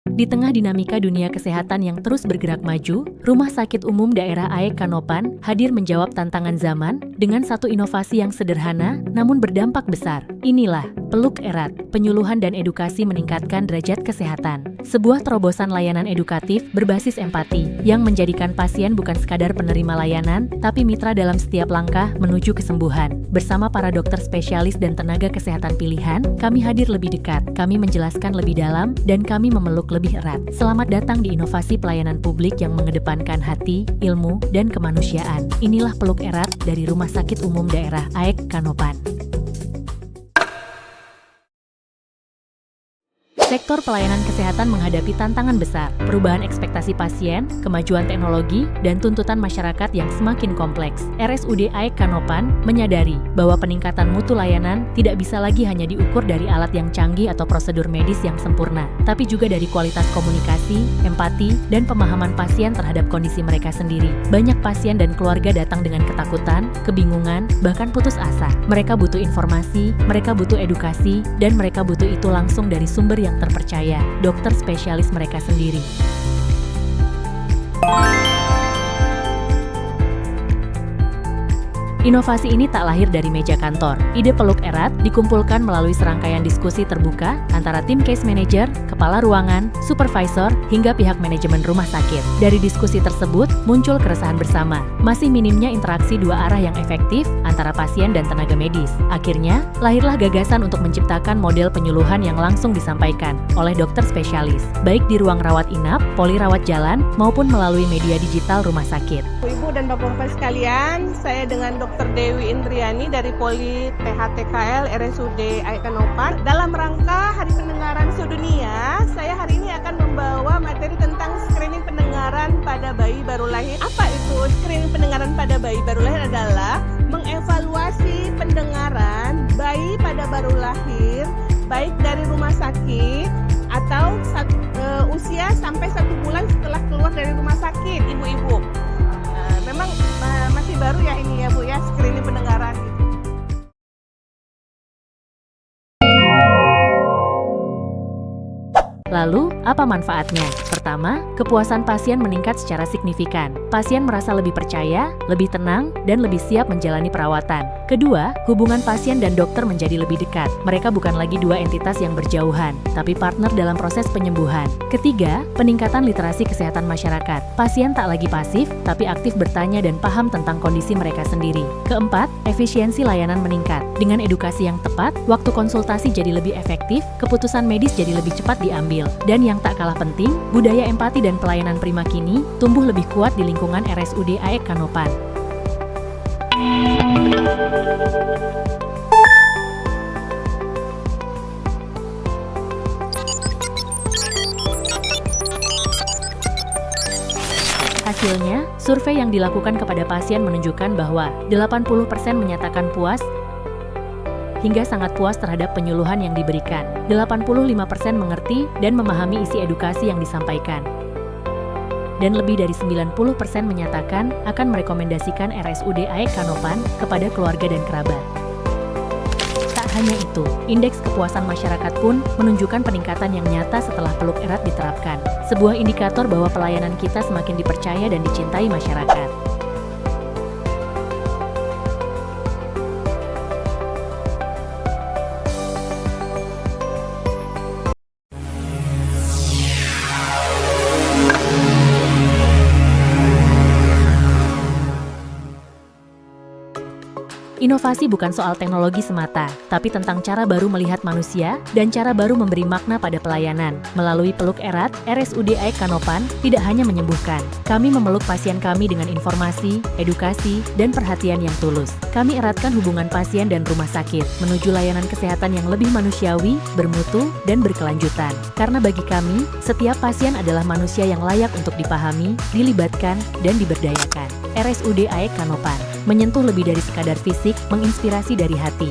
Di tengah dinamika dunia kesehatan yang terus bergerak maju, Rumah Sakit Umum Daerah AEK Kanopan hadir menjawab tantangan zaman dengan satu inovasi yang sederhana namun berdampak besar. Inilah Peluk Erat, penyuluhan dan edukasi meningkatkan derajat kesehatan. Sebuah terobosan layanan edukatif berbasis empati yang menjadikan pasien bukan sekadar penerima layanan, tapi mitra dalam setiap langkah menuju kesembuhan. Bersama para dokter spesialis dan tenaga kesehatan pilihan, kami hadir lebih dekat, kami menjelaskan lebih dalam, dan kami memeluk lebih erat. Selamat datang di inovasi pelayanan publik yang mengedepankan hati, ilmu, dan kemanusiaan. Inilah Peluk Erat dari Rumah Sakit Umum Daerah AEK Kanopan. Sektor pelayanan kesehatan menghadapi tantangan besar, perubahan ekspektasi pasien, kemajuan teknologi, dan tuntutan masyarakat yang semakin kompleks. RSUD AEK Kanopan menyadari bahwa peningkatan mutu layanan tidak bisa lagi hanya diukur dari alat yang canggih atau prosedur medis yang sempurna, tapi juga dari kualitas komunikasi, empati, dan pemahaman pasien terhadap kondisi mereka sendiri. Banyak pasien dan keluarga datang dengan ketakutan, kebingungan, bahkan putus asa. Mereka butuh informasi, mereka butuh edukasi, dan mereka butuh itu langsung dari sumber yang terpercaya, dokter spesialis mereka sendiri. Inovasi ini tak lahir dari meja kantor. Ide Peluk Erat dikumpulkan melalui serangkaian diskusi terbuka antara tim case manager, kepala ruangan, supervisor, hingga pihak manajemen rumah sakit. Dari diskusi tersebut, muncul keresahan bersama. Masih minimnya interaksi dua arah yang efektif antara pasien dan tenaga medis. Akhirnya, lahirlah gagasan untuk menciptakan model penyuluhan yang langsung disampaikan oleh dokter spesialis, baik di ruang rawat inap, poli rawat jalan, maupun melalui media digital rumah sakit. Ibu dan Bapak-Bapak sekalian, saya dengan Dr. Dewi Indriani dari Poli THTKL RSUD AEK Kanopan. Dalam rangka Hari Pendengaran Sedunia, saya hari ini akan membawa materi tentang screening pendengaran pada bayi baru lahir. Apa itu screening pendengaran pada bayi baru lahir? Adalah mengevaluasi pendengaran bayi pada baru lahir, baik dari rumah sakit atau usia sampai 1 bulan setelah keluar dari rumah sakit, ibu-ibu. Memang masih baru ya ini ya Bu ya, screening pendengaran. Lalu, apa manfaatnya? Pertama, kepuasan pasien meningkat secara signifikan. Pasien merasa lebih percaya, lebih tenang, dan lebih siap menjalani perawatan. Kedua, hubungan pasien dan dokter menjadi lebih dekat. Mereka bukan lagi dua entitas yang berjauhan, tapi partner dalam proses penyembuhan. Ketiga, peningkatan literasi kesehatan masyarakat. Pasien tak lagi pasif, tapi aktif bertanya dan paham tentang kondisi mereka sendiri. Keempat, efisiensi layanan meningkat. Dengan edukasi yang tepat, waktu konsultasi jadi lebih efektif, keputusan medis jadi lebih cepat diambil. Dan yang tak kalah penting, budaya empati dan pelayanan prima kini tumbuh lebih kuat di lingkungan RSUD AEK Kanopan. Hasilnya, survei yang dilakukan kepada pasien menunjukkan bahwa 80% menyatakan puas hingga sangat puas terhadap penyuluhan yang diberikan. 85% mengerti dan memahami isi edukasi yang disampaikan. Dan lebih dari 90% menyatakan akan merekomendasikan RSUD AEK Kanopan kepada keluarga dan kerabat. Tak hanya itu, indeks kepuasan masyarakat pun menunjukkan peningkatan yang nyata setelah Peluk Erat diterapkan. Sebuah indikator bahwa pelayanan kita semakin dipercaya dan dicintai masyarakat. Inovasi bukan soal teknologi semata, tapi tentang cara baru melihat manusia dan cara baru memberi makna pada pelayanan. Melalui Peluk Erat, RSUD AEK Kanopan tidak hanya menyembuhkan. Kami memeluk pasien kami dengan informasi, edukasi, dan perhatian yang tulus. Kami eratkan hubungan pasien dan rumah sakit, menuju layanan kesehatan yang lebih manusiawi, bermutu, dan berkelanjutan. Karena bagi kami, setiap pasien adalah manusia yang layak untuk dipahami, dilibatkan, dan diberdayakan. RSUD AEK Kanopan menyentuh lebih dari sekadar fisik, menginspirasi dari hati.